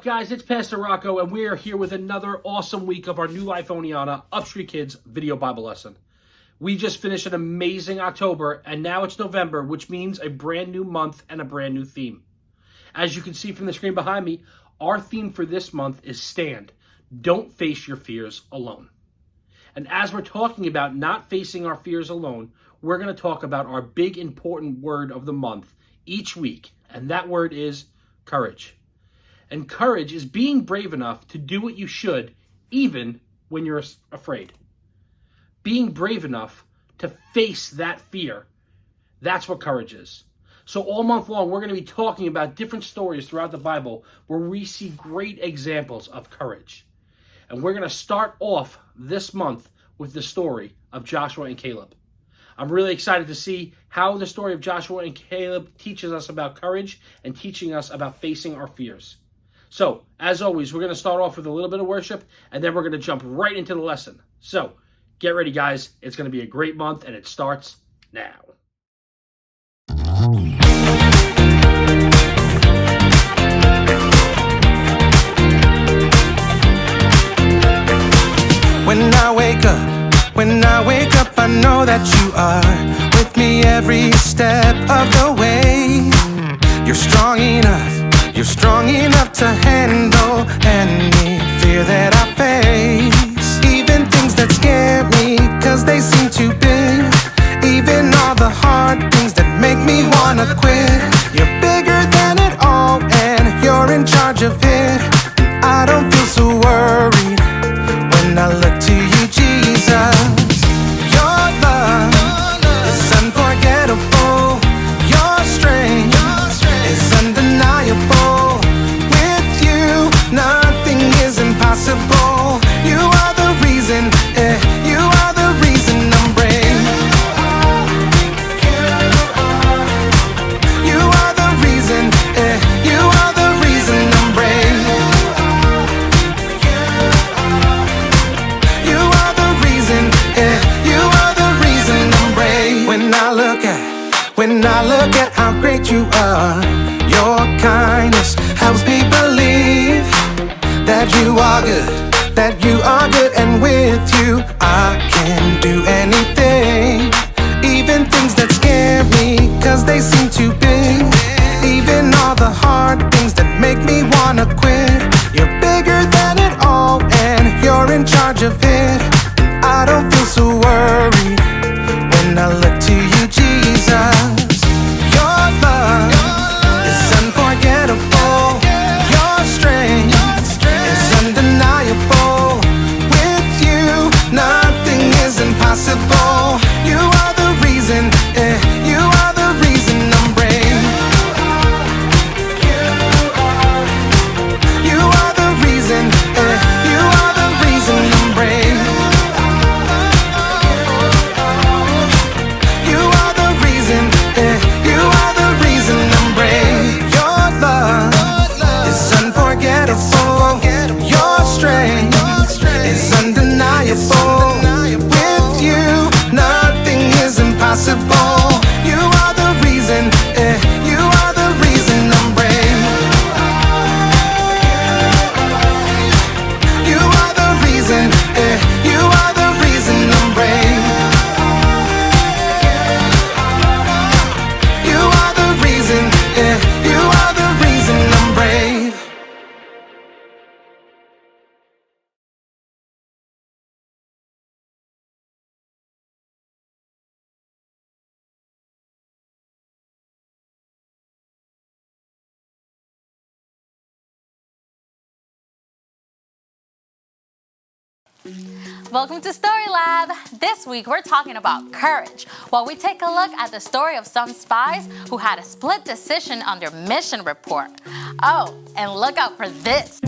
up, guys? It's Pastor Rocco, and we are here with another awesome week of our New Life Oneana Upstreet Kids video Bible lesson. We just finished an amazing October, and now it's November, which means a brand new month and a brand new theme. As you can see from the screen behind me, our theme for this month is Stand. Don't face your fears alone. And as we're talking about not facing our fears alone, we're going to talk about our big important word of the month each week, and that word is courage. And courage is being brave enough to do what you should, even when you're afraid. Being brave enough to face that fear. That's what courage is. So all month long, we're going to be talking about different stories throughout the Bible where we see great examples of courage. And we're going to start off this month with the story of Joshua and Caleb. I'm really excited to see how the story of Joshua and Caleb teaches us about courage and teaching us about facing our fears. So, as always, we're going to start off with a little bit of worship, and then we're going to jump right into the lesson. So, get ready, guys. It's going to be a great month, and it starts now. When I wake up, I know that you are with me every step of the way. You're strong enough to handle any fear that I face. Even things that scare me, 'cause they seem too big. Even all the hard things that make me wanna quit. You're bigger than it all, and you're in charge of it. And I don't feel so worried when I look to you, Jesus. Your love is unforgettable. Your strength is undeniable. With you, nothing is impossible. You are the reason, you are the reason I'm brave. You are the reason, you are the reason I'm brave. You are the reason, you are the reason I'm brave. When I look at how great you are, your kindness helps me believe that you are good, and with you I can do anything. Even things that scare me, 'cause they seem too big. Even all the hard things that make me wanna quit. You're bigger than it all, and you're in charge of it. And I don't feel so worried when I look to you, Jesus. Your love is unforgettable. Your strength is undeniable. With you, nothing is impossible. You are the reason, you are the reason I'm brave. You are the reason, you are the reason I'm brave. You are the reason, you are the reason I'm brave. Your love is unforgettable. Your strength is undeniable. With you, nothing is impossible. You are the reason, you are the reason I'm brave. You are the reason, you are the reason I'm brave. You are the reason, you are the reason I'm brave. Welcome to Story Lab. This week we're talking about courage, while we take a look at the story of some spies who had a split decision on their mission report. Oh, and look out for this.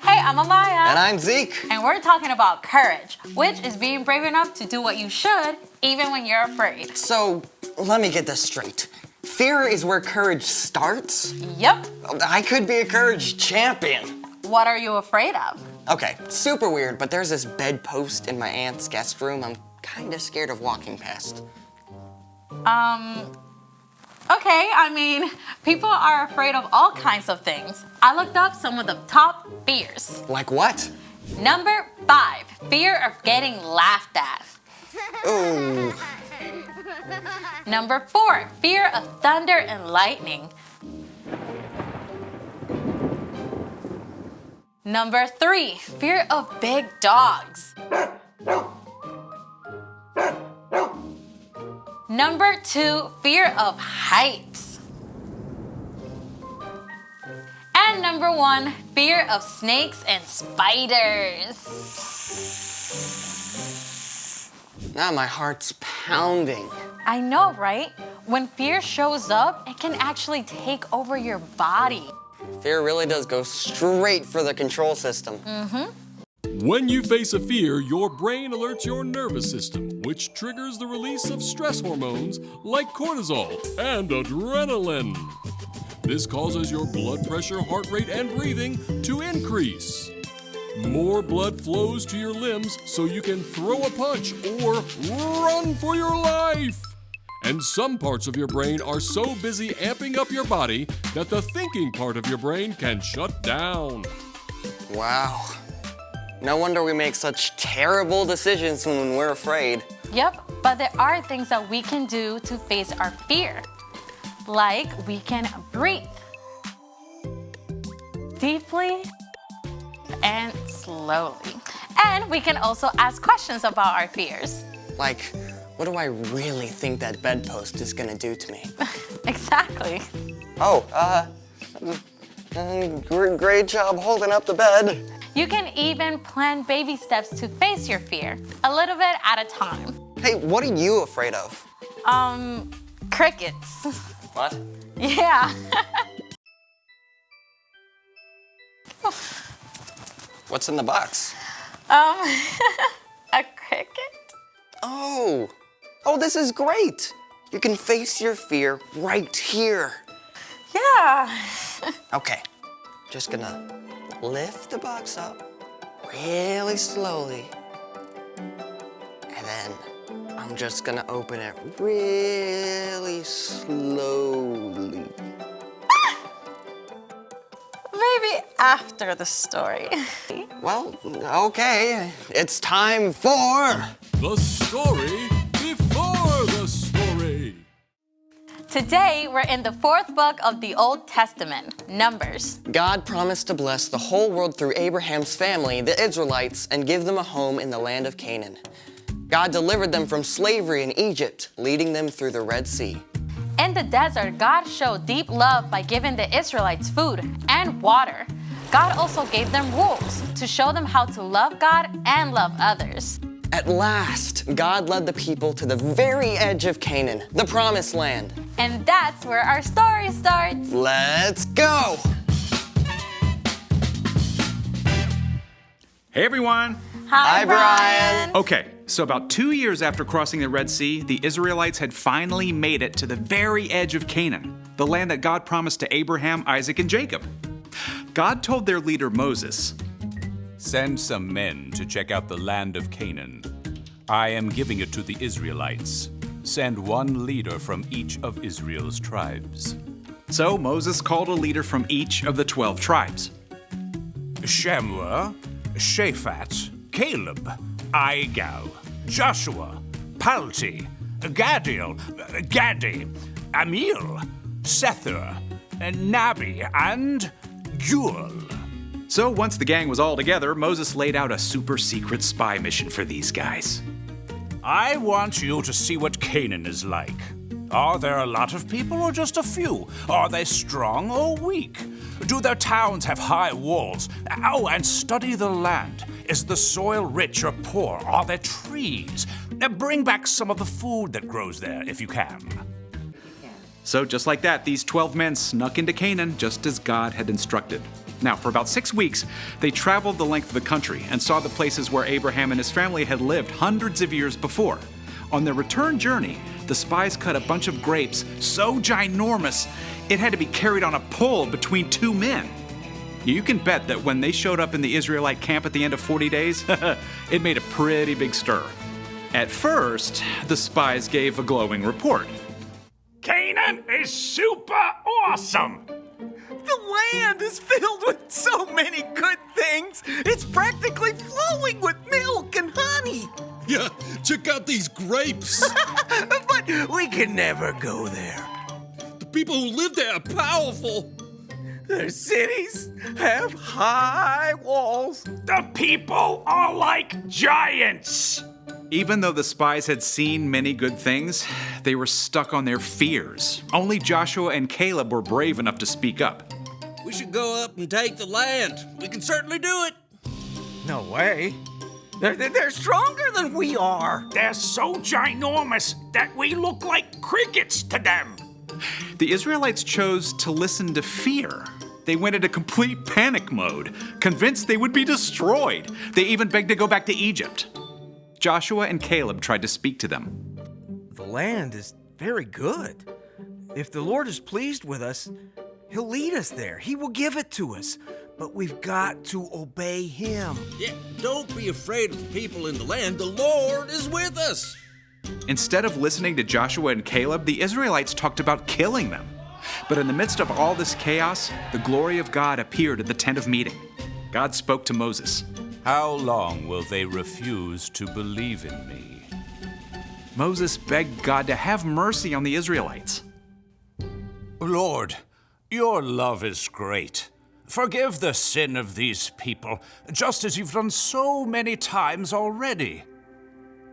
Hey, I'm Amaya. And I'm Zeke. And we're talking about courage, which is being brave enough to do what you should, even when you're afraid. So, let me get this straight. Fear is where courage starts? Yep. I could be a courage champion. What are you afraid of? Okay, super weird, but there's this bedpost in my aunt's guest room I'm kinda scared of walking past. Okay, I mean, people are afraid of all kinds of things. I looked up some of the top fears. Like what? Number 5, fear of getting laughed at. Ooh. Number 4, fear of thunder and lightning. Number 3, fear of big dogs. Number 2, fear of heights. And number 1, fear of snakes and spiders. Now my heart's pounding. I know, right? When fear shows up, it can actually take over your body. Fear really does go straight for the control system. When you face a fear, your brain alerts your nervous system, which triggers the release of stress hormones like cortisol and adrenaline. This causes your blood pressure, heart rate, and breathing to increase. More blood flows to your limbs so you can throw a punch or run for your life. And some parts of your brain are so busy amping up your body that the thinking part of your brain can shut down. Wow. No wonder we make such terrible decisions when we're afraid. Yep, but there are things that we can do to face our fear. Like we can breathe deeply and slowly. And we can also ask questions about our fears. Like, what do I really think that bedpost is gonna do to me? Exactly. Oh, great job holding up the bed. You can even plan baby steps to face your fear, a little bit at a time. Hey, what are you afraid of? Crickets. What? Yeah. What's in the box? A cricket? Oh, this is great. You can face your fear right here. Yeah. Okay, just gonna lift the box up really slowly. And then I'm just gonna open it really slowly. Maybe after the story. Well, okay, it's time for... The story before the story. Today, we're in the 4th book of the Old Testament, Numbers. God promised to bless the whole world through Abraham's family, the Israelites, and give them a home in the land of Canaan. God delivered them from slavery in Egypt, leading them through the Red Sea. In the desert, God showed deep love by giving the Israelites food and water. God also gave them rules to show them how to love God and love others. At last, God led the people to the very edge of Canaan, the Promised Land. And that's where our story starts. Let's go! Hey everyone! Hi, Brian. Okay, so about 2 years after crossing the Red Sea, the Israelites had finally made it to the very edge of Canaan, the land that God promised to Abraham, Isaac, and Jacob. God told their leader Moses, "Send some men to check out the land of Canaan. I am giving it to the Israelites. Send one leader from each of Israel's tribes." So Moses called a leader from each of the 12 tribes. Shammua, Shaphat, Caleb, Igal, Joshua, Palti, Gadiel, Gadi, Amiel, Sethur, Nabi, and Juel. So once the gang was all together, Moses laid out a super secret spy mission for these guys. I want you to see what Canaan is like. Are there a lot of people or just a few? Are they strong or weak? Do their towns have high walls? Oh, and study the land. Is the soil rich or poor? Are there trees? Bring back some of the food that grows there if you can. So just like that, these 12 men snuck into Canaan just as God had instructed. Now, for about 6 weeks, they traveled the length of the country and saw the places where Abraham and his family had lived hundreds of years before. On their return journey, the spies cut a bunch of grapes so ginormous, it had to be carried on a pole between 2 men. You can bet that when they showed up in the Israelite camp at the end of 40 days, it made a pretty big stir. At first, the spies gave a glowing report. Canaan is super awesome! The land is filled with so many good things. It's practically flowing with milk and honey. Yeah, check out these grapes. But we can never go there. The people who live there are powerful. Their cities have high walls. The people are like giants! Even though the spies had seen many good things, they were stuck on their fears. Only Joshua and Caleb were brave enough to speak up. We should go up and take the land. We can certainly do it. No way. They're stronger than we are. They're so ginormous that we look like crickets to them. The Israelites chose to listen to fear. They went into complete panic mode, convinced they would be destroyed. They even begged to go back to Egypt. Joshua and Caleb tried to speak to them. The land is very good. If the Lord is pleased with us, He'll lead us there. He will give it to us. But we've got to obey Him. Yeah, don't be afraid of the people in the land. The Lord is with us. Instead of listening to Joshua and Caleb, the Israelites talked about killing them. But in the midst of all this chaos, the glory of God appeared at the tent of meeting. God spoke to Moses. How long will they refuse to believe in me? Moses begged God to have mercy on the Israelites. Lord, your love is great. Forgive the sin of these people, just as you've done so many times already.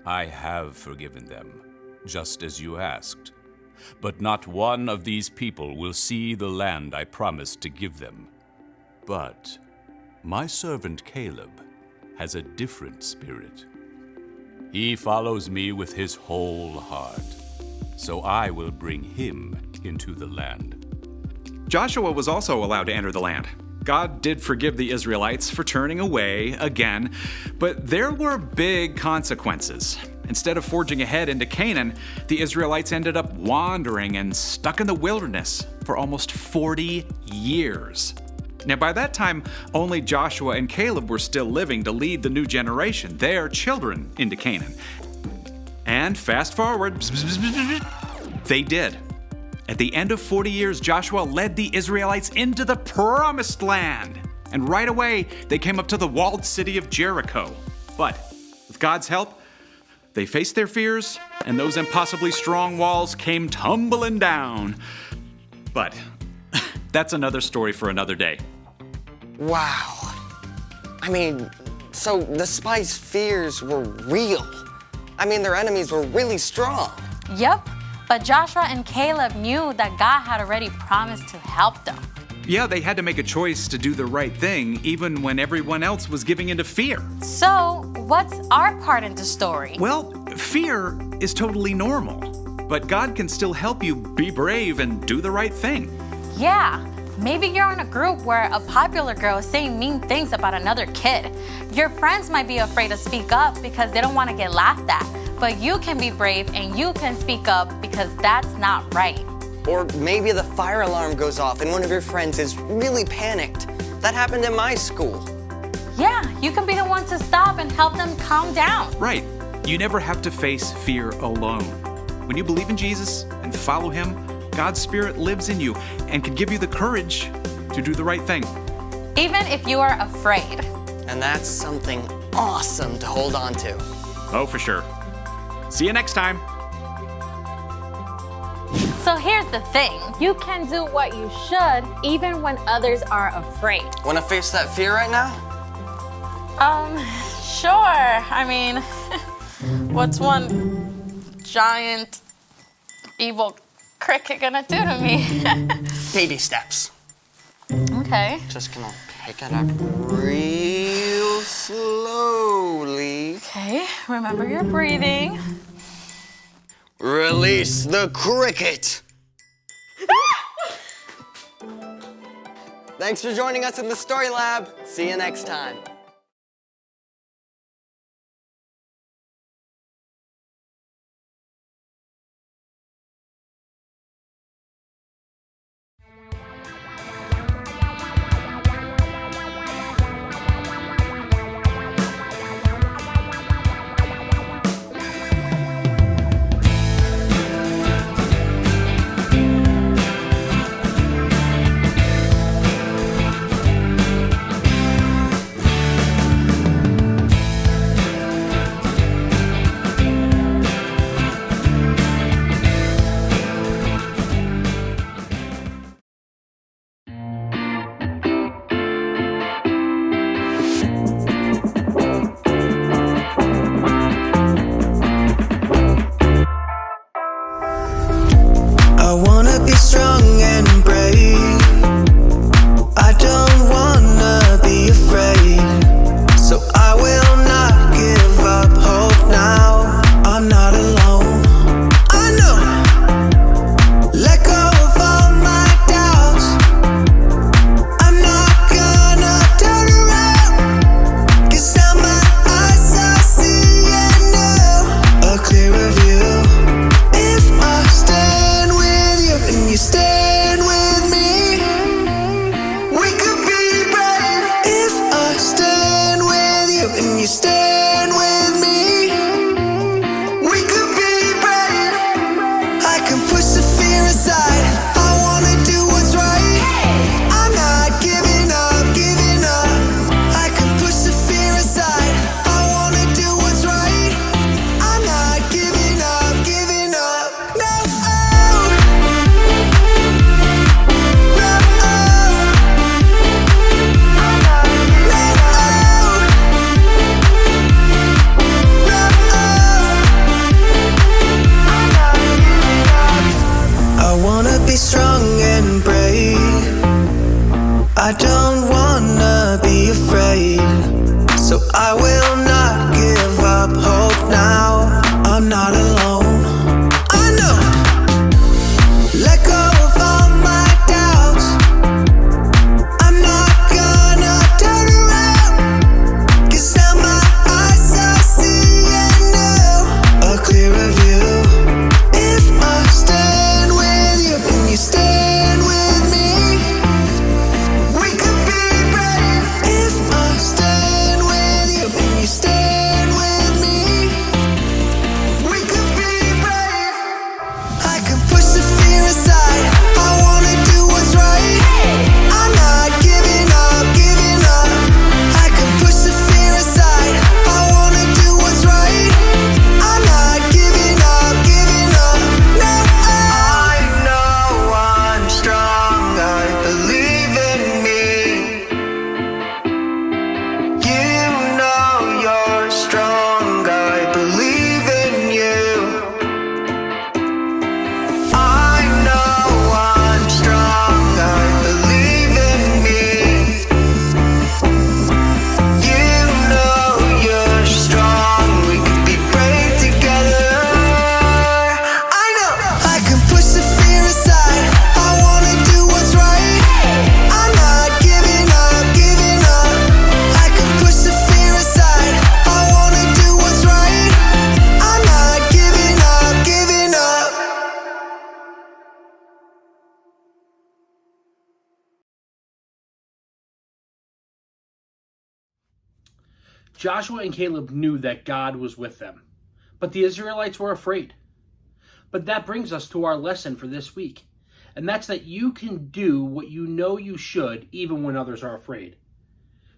I have forgiven them, just as you asked. But not one of these people will see the land I promised to give them. But my servant Caleb has a different spirit. He follows me with his whole heart, so I will bring him into the land. Joshua was also allowed to enter the land. God did forgive the Israelites for turning away again, but there were big consequences. Instead of forging ahead into Canaan, the Israelites ended up wandering and stuck in the wilderness for almost 40 years. Now, by that time, only Joshua and Caleb were still living to lead the new generation, their children, into Canaan. And fast forward, they did. At the end of 40 years, Joshua led the Israelites into the promised land. And right away, they came up to the walled city of Jericho. But with God's help, they faced their fears, and those impossibly strong walls came tumbling down. But that's another story for another day. Wow. I mean, so the spies' fears were real. I mean, their enemies were really strong. Yep, but Joshua and Caleb knew that God had already promised to help them. Yeah, they had to make a choice to do the right thing, even when everyone else was giving into fear. So, what's our part in the story? Well, fear is totally normal, but God can still help you be brave and do the right thing. Yeah, maybe you're in a group where a popular girl is saying mean things about another kid. Your friends might be afraid to speak up because they don't want to get laughed at, but you can be brave and you can speak up because that's not right. Or maybe the fire alarm goes off and one of your friends is really panicked. That happened in my school. Yeah, you can be the one to stop and help them calm down. Right. You never have to face fear alone. When you believe in Jesus and follow Him, God's Spirit lives in you and can give you the courage to do the right thing. Even if you are afraid. And that's something awesome to hold on to. Oh, for sure. See you next time. So here's the thing. You can do what you should even when others are afraid. Want to face that fear right now? Sure. I mean, what's one giant evil cricket gonna do to me? Baby steps. Okay. Just gonna pick it up real slowly. Okay, remember your breathing. Release the cricket! Thanks for joining us in the Story Lab. See you next time. Joshua and Caleb knew that God was with them, but the Israelites were afraid. But that brings us to our lesson for this week, and that's that you can do what you know you should even when others are afraid.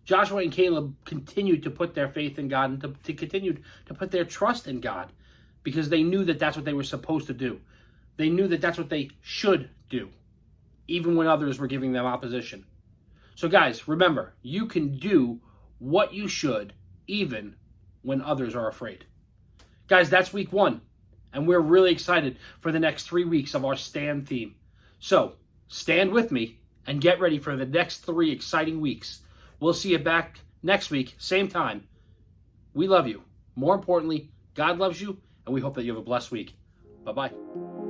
Joshua and Caleb continued to put their faith in God and to continue to put their trust in God because they knew that that's what they were supposed to do. They knew that that's what they should do, even when others were giving them opposition. So guys, remember, you can do what you should even when others are afraid. Guys, that's week 1, and we're really excited for the next 3 weeks of our Stand theme. So, stand with me and get ready for the next 3 exciting weeks. We'll see you back next week, same time. We love you. More importantly, God loves you, and we hope that you have a blessed week. Bye-bye.